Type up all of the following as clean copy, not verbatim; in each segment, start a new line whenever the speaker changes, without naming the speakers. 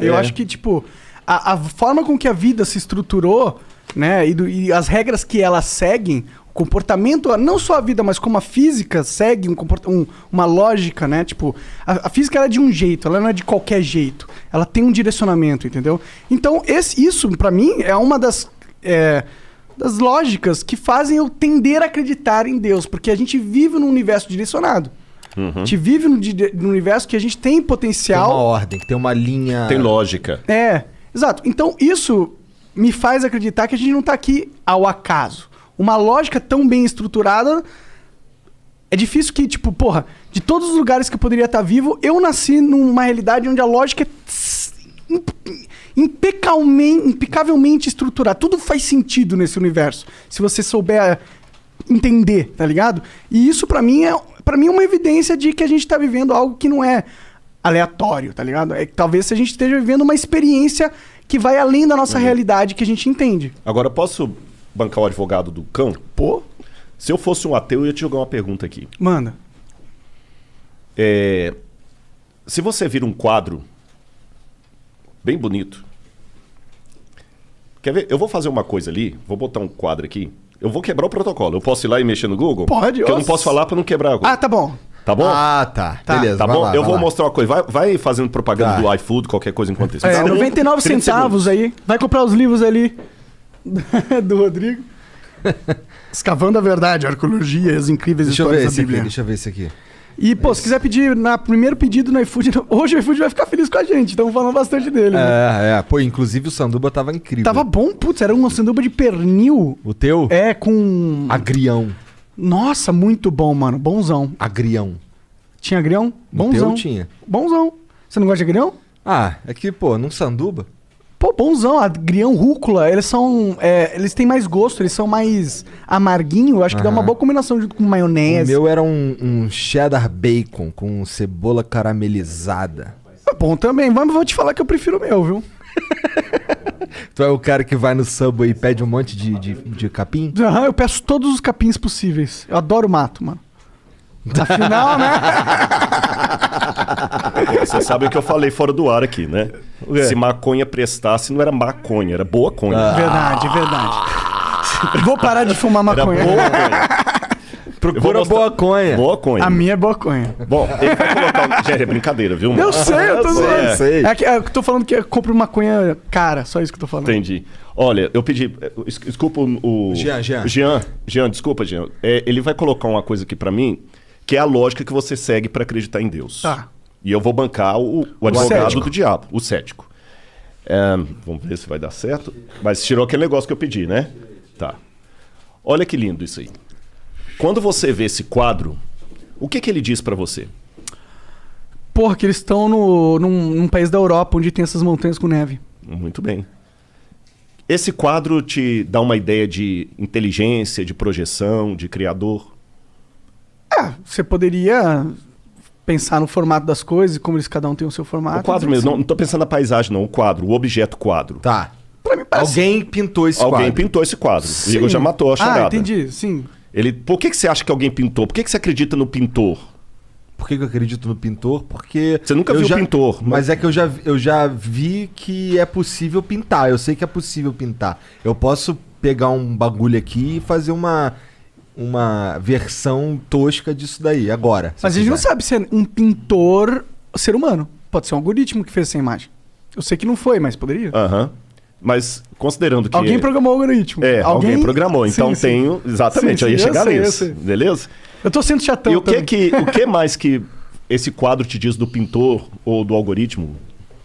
Eu acho que, tipo, a forma com que a vida se estruturou, né, e as regras que elas seguem, o comportamento, não só a vida, mas como a física segue uma lógica, né? Tipo, a física ela é de um jeito, ela não é de qualquer jeito. Ela tem um direcionamento, entendeu? Então, isso, pra mim, é uma das lógicas que fazem eu tender a acreditar em Deus, porque a gente vive num universo direcionado. A gente vive num universo que a gente tem potencial...
Tem uma ordem, que tem uma linha...
Tem lógica.
Exato. Então, isso me faz acreditar que a gente não tá aqui ao acaso. Uma lógica tão bem estruturada... É difícil que, tipo, porra, de todos os lugares que eu poderia estar vivo, eu nasci numa realidade onde a lógica é impecavelmente estruturada. Tudo faz sentido nesse universo, se você souber entender, tá ligado? E isso, pra mim, é uma evidência de que a gente tá vivendo algo que não é aleatório, tá ligado? É que talvez a gente esteja vivendo uma experiência que vai além da nossa realidade que a gente entende.
Agora, posso bancar o advogado do cão?
Pô?
Se eu fosse um ateu, eu ia te jogar uma pergunta aqui.
Manda.
Se você vira um quadro bem bonito... Quer ver? Eu vou fazer uma coisa ali, vou botar um quadro aqui. Eu vou quebrar o protocolo. Eu posso ir lá e mexer no Google?
Pode.
Porque eu não posso falar pra não quebrar o Google.
Ah, tá bom.
Tá bom?
Ah, tá. Beleza,
Tá
vai
bom?
lá,
Eu
vai
vou
lá.
mostrar uma coisa. Vai fazendo propaganda do iFood, qualquer coisa enquanto isso.
99
30
centavos
segundos.
aí. Vai comprar os livros ali do Rodrigo. Escavando a Verdade, a arqueologia e as incríveis
Deixa eu
histórias
ver
da
esse aqui,
Bíblia.
deixa eu ver esse aqui.
E, pô, se quiser pedir na primeiro pedido no iFood, hoje o iFood vai ficar feliz com a gente. Estamos falando bastante dele. Né?
Pô, inclusive o sanduba tava incrível.
Tava bom, putz, era uma sanduba de pernil.
O teu?
Com...
Agrião.
Nossa, muito bom, mano. Bonzão.
Agrião.
Tinha agrião? Bonzão.
O teu tinha.
Bonzão. Você não gosta de agrião?
Ah, é que, pô, num sanduba...
Pô, bonzão. Agrião, rúcula, eles são... eles têm mais gosto, eles são mais amarguinho. Eu acho que dá uma boa combinação junto com
O
maionese.
meu era um cheddar bacon com cebola caramelizada.
É bom também. Mas vou te falar que eu prefiro o meu, viu?
Tu é o cara que vai no Subway e pede um monte de capim?
Aham, eu peço todos os capins possíveis. Eu adoro mato, mano. Afinal, né?
Você sabe o que eu falei fora do ar aqui, né? Se maconha prestasse, não era maconha, era boa conha.
Verdade. Vou parar de fumar
Era
maconha.
boa conha.
Procura boa conha.
Boa conha.
A minha é boa conha.
Bom, ele vai colocar... Já é brincadeira, viu?
Eu sei, eu tô zoando.
Eu sei.
Eu tô falando que eu compro maconha cara, só isso que eu tô falando.
Entendi. Olha, eu pedi... Desculpa o... Jean, desculpa, Jean. Ele vai colocar uma coisa aqui pra mim, que é a lógica que você segue pra acreditar em Deus.
Tá.
E eu vou bancar o advogado
cético.
do diabo, o cético. Vamos ver se vai dar certo. Mas tirou aquele negócio que eu pedi, né? Tá. Olha que lindo isso aí. Quando você vê esse quadro, o que ele diz pra você?
Porra, que eles estão num país da Europa onde tem essas montanhas com neve.
Muito bem. Esse quadro te dá uma ideia de inteligência, de projeção, de criador?
Você poderia pensar no formato das coisas e como cada um tem o seu formato.
O quadro mesmo, não tô pensando na paisagem não, o quadro, o objeto quadro.
Tá.
Pra mim parece...
Alguém pintou esse quadro.
Alguém pintou esse quadro. O
Sim.
Igor já matou a charada.
Entendi, sim.
Por que você acha que alguém pintou? Por que você acredita no pintor?
Por que eu acredito no pintor? Porque...
Você nunca viu o pintor.
Mas é que eu já vi que é possível pintar. Eu sei que é possível pintar. Eu posso pegar um bagulho aqui e fazer uma versão tosca disso daí, agora.
Mas a gente não sabe se é um pintor ser humano. Pode ser um algoritmo que fez essa imagem. Eu sei que não foi, mas poderia.
Aham. Mas considerando que...
Alguém programou o algoritmo.
Alguém programou. Então
Sim.
tenho... Exatamente,
Sim,
eu ia
sim,
chegar
eu sei,
nisso.
eu sei.
Beleza?
Eu tô sendo chatão
E o
também.
que mais que esse quadro te diz do pintor ou do algoritmo?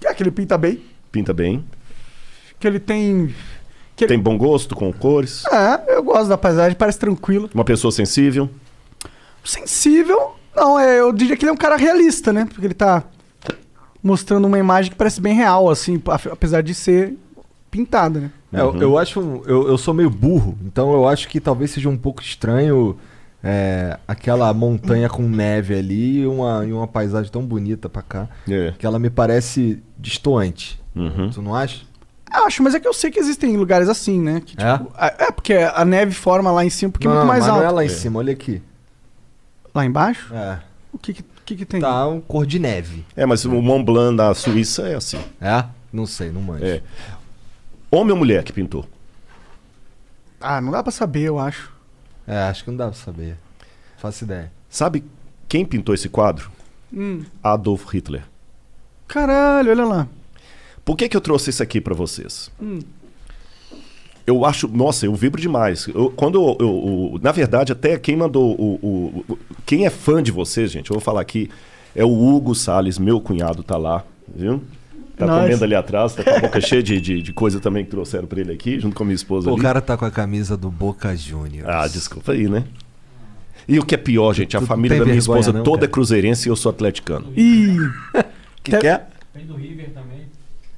Que ele pinta bem.
Pinta bem.
Que ele tem...
Tem bom gosto com cores.
Eu gosto da paisagem, parece tranquilo.
Uma pessoa sensível.
Sensível? Não, eu diria que ele é um cara realista, né? Porque ele tá mostrando uma imagem que parece bem real, assim, apesar de ser pintada, né?
Eu acho... Eu sou meio burro, então eu acho que talvez seja um pouco estranho aquela montanha com neve ali e uma paisagem tão bonita pra cá, que ela me parece destoante. Tu não acha?
Eu acho, mas é que eu sei que existem lugares assim, né? Que, tipo, porque a neve forma lá em cima porque é muito mais alto.
Não é lá em cima, olha aqui.
Lá embaixo?
É.
O que tem?
Tá um cor de neve.
Mas o Mont Blanc da Suíça é assim.
É? Não sei, não manjo.
Homem ou mulher que pintou?
Ah, não dá pra saber, eu acho.
Acho que não dá pra saber. Faço ideia.
Sabe quem pintou esse quadro? Adolf Hitler.
Caralho, olha lá.
Por que eu trouxe isso aqui pra vocês? Eu acho... Nossa, eu vibro demais. Na verdade, até quem mandou... Quem é fã de vocês, gente, eu vou falar aqui, é o Hugo Salles, meu cunhado, tá lá, viu? Tá comendo ali atrás, tá com a boca cheia de coisa também que trouxeram pra ele aqui, junto com a minha esposa ali.
O cara tá com a camisa do Boca Juniors.
Ah, desculpa aí, né? E o que é pior, gente, a
Tu
família
tem
da minha
vergonha
esposa
não,
toda
cara?
é cruzeirense e eu sou atleticano.
Ih.
Que é?
Tem do River também.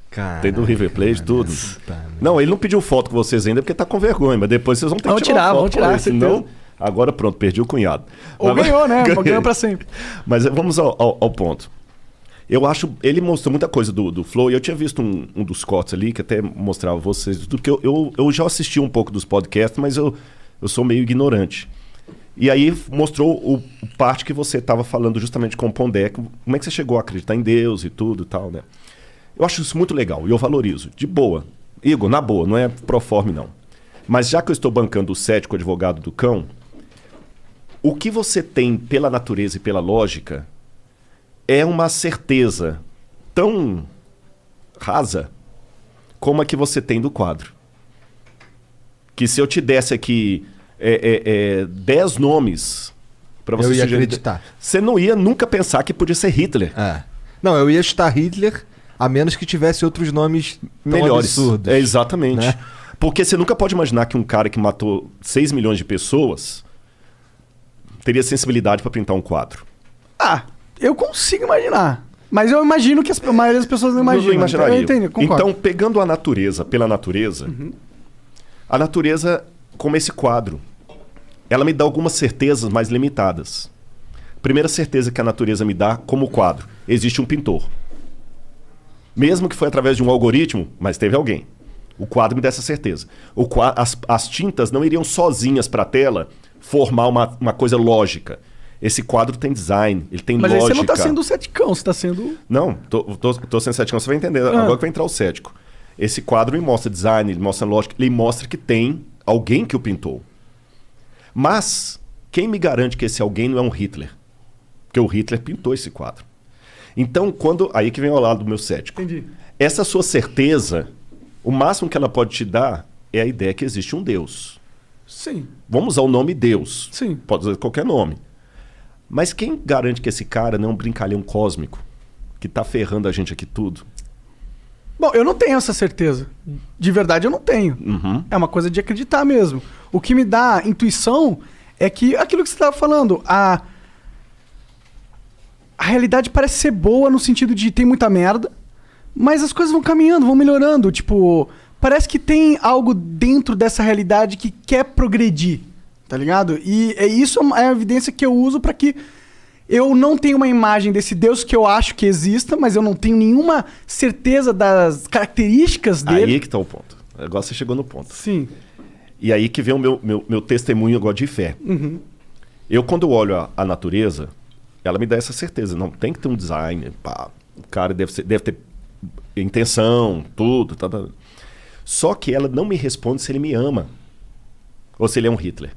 Cara,
Tem do River Plate, tudo.
Tá,
Não, ele não pediu foto com vocês ainda porque tá com vergonha, mas depois vocês vão ter que tirar uma foto com ele, senão... Agora pronto, perdi o cunhado.
Ou
Mas-
ganhou, né?
Ganhei.
Ganhou pra sempre.
Mas vamos ao ponto. Eu acho... Ele mostrou muita coisa do Flow e eu tinha visto um dos cortes ali que até mostrava vocês tudo, porque eu já assisti um pouco dos podcasts, mas eu sou meio ignorante. E aí mostrou o parte que você estava falando justamente com o Pondé, como é que você chegou a acreditar em Deus e tudo e tal, né? Eu acho isso muito legal e eu valorizo. De boa. Igor, na boa, não é proforme não. Mas já que eu estou bancando o cético advogado do cão, o que você tem pela natureza e pela lógica é uma certeza tão rasa como a que você tem do quadro. Que se eu te desse aqui 10 nomes para você
eu ia
sugerir,
acreditar.
você não ia nunca pensar que podia ser Hitler.
Não, eu ia chutar Hitler, a menos que tivesse outros nomes tão
Melhores.
absurdos.
Exatamente.
Né?
Porque você nunca pode imaginar que um cara que matou 6 milhões de pessoas teria sensibilidade para pintar um quadro.
Ah, eu consigo imaginar. Mas eu imagino que a maioria das pessoas não imaginam.
Não imaginaria.
Eu entendo, concordo.
Então, pegando a natureza pela natureza, a natureza, como esse quadro, ela me dá algumas certezas mais limitadas. Primeira certeza que a natureza me dá, como quadro, existe um pintor. Mesmo que foi através de um algoritmo, mas teve alguém. O quadro me dá essa certeza. As tintas não iriam sozinhas para a tela formar uma coisa lógica. Esse quadro tem design, ele tem
Mas
lógica.
aí você não tá sendo ceticão, você tá sendo...
Não, tô sendo cético, você vai entender. Agora que vai entrar o cético. Esse quadro me mostra design, ele mostra lógica, ele mostra que tem alguém que o pintou. Mas, quem me garante que esse alguém não é um Hitler? Porque o Hitler pintou esse quadro. Então, aí que vem ao lado do meu cético.
Entendi.
Essa sua certeza, o máximo que ela pode te dar é a ideia que existe um Deus.
Sim.
Vamos usar o nome Deus.
Sim.
Pode usar qualquer nome. Mas quem garante que esse cara não é um brincalhão cósmico que tá ferrando a gente aqui tudo?
Bom, eu não tenho essa certeza. De verdade, eu não tenho. É uma coisa de acreditar mesmo. O que me dá intuição é que aquilo que você estava falando, a realidade parece ser boa no sentido de tem muita merda, mas as coisas vão caminhando, vão melhorando. Tipo, parece que tem algo dentro dessa realidade que quer progredir, tá ligado? E isso é a evidência que eu uso para que eu não tenho uma imagem desse Deus que eu acho que exista, mas eu não tenho nenhuma certeza das características dele.
Aí que tá o ponto. Agora você chegou no ponto.
Sim.
E aí que vem o meu testemunho agora de fé. Eu, quando eu olho a natureza, ela me dá essa certeza. Não, tem que ter um design. Pá, o cara deve ter intenção, tudo. Tá. Só que ela não me responde se ele me ama. Ou se ele é um Hitler.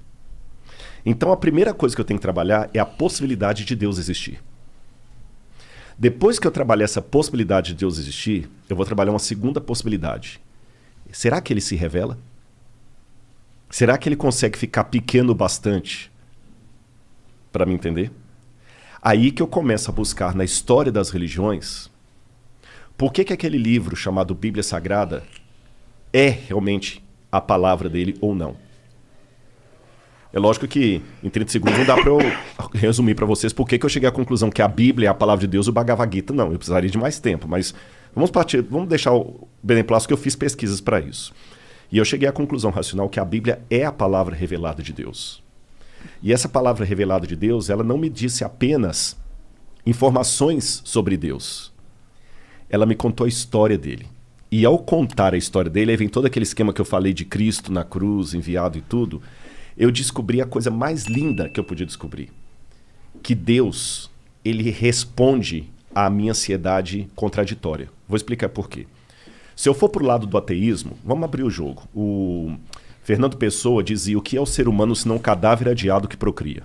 Então a primeira coisa que eu tenho que trabalhar é a possibilidade de Deus existir. Depois que eu trabalhar essa possibilidade de Deus existir, eu vou trabalhar uma segunda possibilidade. Será que ele se revela? Será que ele consegue ficar pequeno bastante para me entender? Aí que eu começo a buscar na história das religiões por que aquele livro chamado Bíblia Sagrada é realmente a palavra dele ou não. É lógico que em 30 segundos não dá para eu resumir para vocês por que eu cheguei à conclusão que a Bíblia é a palavra de Deus e o Bhagavad Gita não. Eu precisaria de mais tempo, mas vamos deixar o beneplácito que eu fiz pesquisas para isso. E eu cheguei à conclusão racional que a Bíblia é a palavra revelada de Deus. E essa palavra revelada de Deus, ela não me disse apenas informações sobre Deus. Ela me contou a história dele. E ao contar a história dele, aí vem todo aquele esquema que eu falei de Cristo na cruz, enviado e tudo, eu descobri a coisa mais linda que eu podia descobrir. Que Deus, ele responde à minha ansiedade contraditória. Vou explicar por quê. Se eu for pro lado do ateísmo, vamos abrir o jogo. O Fernando Pessoa dizia: o que é o ser humano senão um cadáver adiado que procria?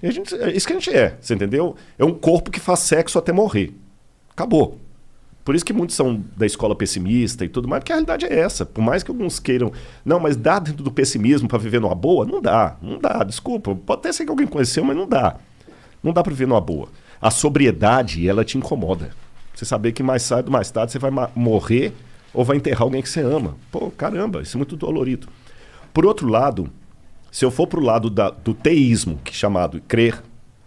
E é isso que a gente é, você entendeu? É um corpo que faz sexo até morrer. Acabou. Por isso que muitos são da escola pessimista e tudo mais, porque a realidade é essa. Por mais que alguns queiram... Não, mas dá dentro do pessimismo para viver numa boa? Não dá, desculpa. Pode até ser que alguém conheceu, mas não dá. Não dá para viver numa boa. A sobriedade, ela te incomoda. Você saber que mais cedo, mais tarde, você vai morrer ou vai enterrar alguém que você ama. Pô, caramba, isso é muito dolorido. Por outro lado, se eu for pro lado do teísmo, que é chamado crer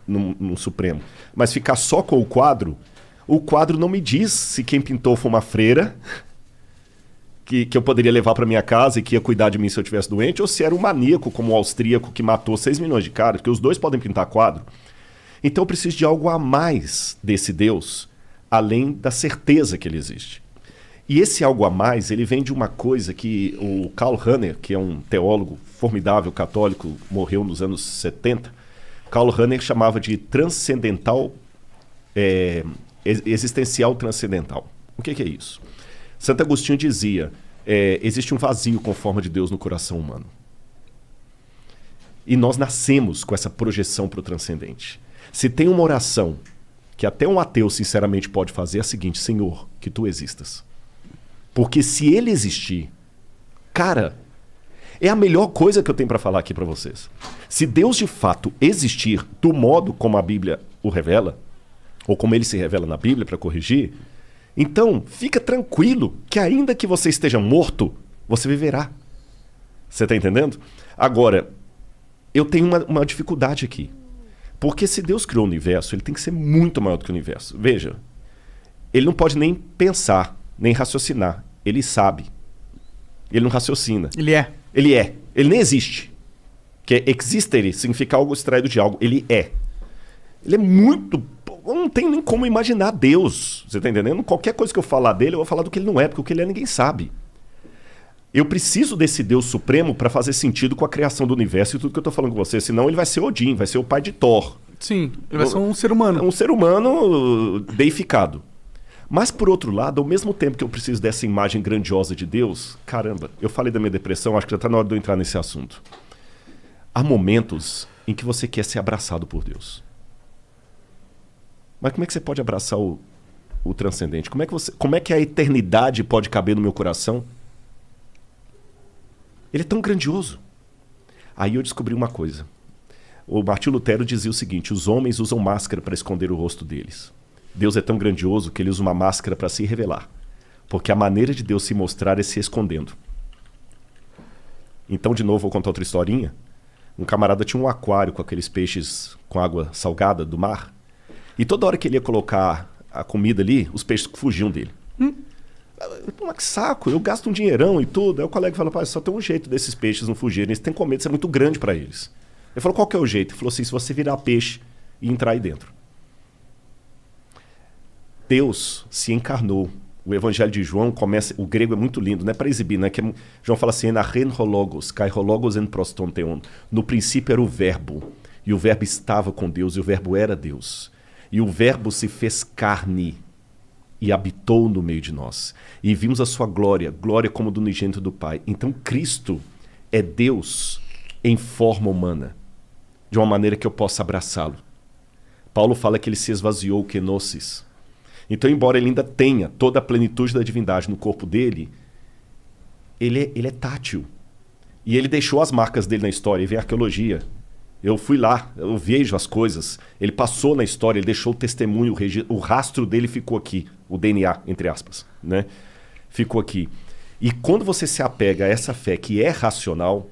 no Supremo, mas ficar só com o quadro não me diz se quem pintou foi uma freira que eu poderia levar para minha casa e que ia cuidar de mim se eu estivesse doente, ou se era um maníaco como o austríaco que matou 6 milhões de caras, porque os dois podem pintar quadro. Então eu preciso de algo a mais desse Deus, além da certeza que ele existe. E esse algo a mais, ele vem de uma coisa que o Karl Rahner, que é um teólogo formidável, católico, morreu nos anos 70, Karl Rahner chamava de transcendental, existencial transcendental. O que é isso? Santo Agostinho dizia, existe um vazio com forma de Deus no coração humano. E nós nascemos com essa projeção para o transcendente. Se tem uma oração que até um ateu sinceramente pode fazer, é a seguinte: Senhor, que tu existas. Porque se ele existir, cara, é a melhor coisa que eu tenho para falar aqui para vocês. Se Deus de fato existir do modo como a Bíblia o revela, ou como ele se revela na Bíblia para corrigir, então fica tranquilo que ainda que você esteja morto, você viverá. Você está entendendo? Agora, eu tenho uma dificuldade aqui. Porque se Deus criou o universo, ele tem que ser muito maior do que o universo. Veja, ele não pode nem pensar, nem raciocinar. Ele sabe. Ele não raciocina.
Ele é.
Ele é. Ele nem existe. Que existere significa algo extraído de algo. Ele é. Ele é muito... Não tem nem como imaginar Deus. Você está entendendo? Qualquer coisa que eu falar dele, eu vou falar do que ele não é, porque o que ele é ninguém sabe. Eu preciso desse Deus supremo para fazer sentido com a criação do universo e tudo que eu estou falando com você. Senão ele vai ser Odin, vai ser o pai de Thor.
Sim, ele vai ser um ser humano.
Um ser humano deificado. Mas, por outro lado, ao mesmo tempo que eu preciso dessa imagem grandiosa de Deus, caramba, eu falei da minha depressão, acho que já está na hora de eu entrar nesse assunto. Há momentos em que você quer ser abraçado por Deus. Mas como é que você pode abraçar o transcendente? Como é que a eternidade pode caber no meu coração? Ele é tão grandioso. Aí eu descobri uma coisa. O Martinho Lutero dizia o seguinte: os homens usam máscara para esconder o rosto deles. Deus é tão grandioso que ele usa uma máscara para se revelar. Porque a maneira de Deus se mostrar é se escondendo. Então, de novo, vou contar outra historinha. Um camarada tinha um aquário com aqueles peixes com água salgada do mar. E toda hora que ele ia colocar a comida ali, os peixes fugiam dele. Pô, mas que saco, eu gasto um dinheirão e tudo. Aí o colega falou: pai, só tem um jeito desses peixes não fugirem. Eles têm que comer, isso é muito grande para eles. Ele falou: qual que é o jeito? Ele falou assim: se você virar peixe e entrar aí dentro. Deus se encarnou. O Evangelho de João começa... O grego é muito lindo, não é para exibir, né? João fala assim: enarren hologos, kai hologos en proston theon. No princípio era o verbo, e o verbo estava com Deus, e o verbo era Deus. E o verbo se fez carne e habitou no meio de nós. E vimos a sua glória, glória como do unigênito do Pai. Então Cristo é Deus em forma humana, de uma maneira que eu possa abraçá-lo. Paulo fala que ele se esvaziou, kenosis. Então, embora ele ainda tenha toda a plenitude da divindade no corpo dele, ele é tátil. E ele deixou as marcas dele na história. E vem a arqueologia. Eu fui lá, eu vejo as coisas. Ele passou na história, ele deixou o testemunho, o rastro dele ficou aqui. O DNA, entre aspas, né? Ficou aqui. E quando você se apega a essa fé que é racional,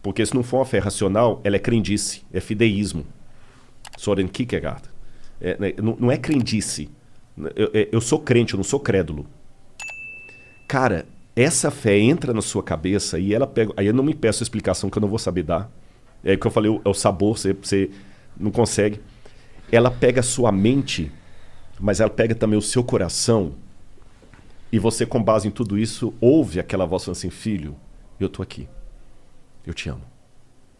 porque se não for uma fé racional, ela é crendice, é fideísmo. Soren Kierkegaard. Não é crendice. Eu sou crente, eu não sou crédulo. Cara, essa fé entra na sua cabeça e ela pega... Aí eu não me peço explicação que eu não vou saber dar. É o que eu falei, é o sabor, você não consegue. Ela pega a sua mente, mas ela pega também o seu coração. E você, com base em tudo isso, ouve aquela voz falando assim: filho, eu tô aqui. Eu te amo.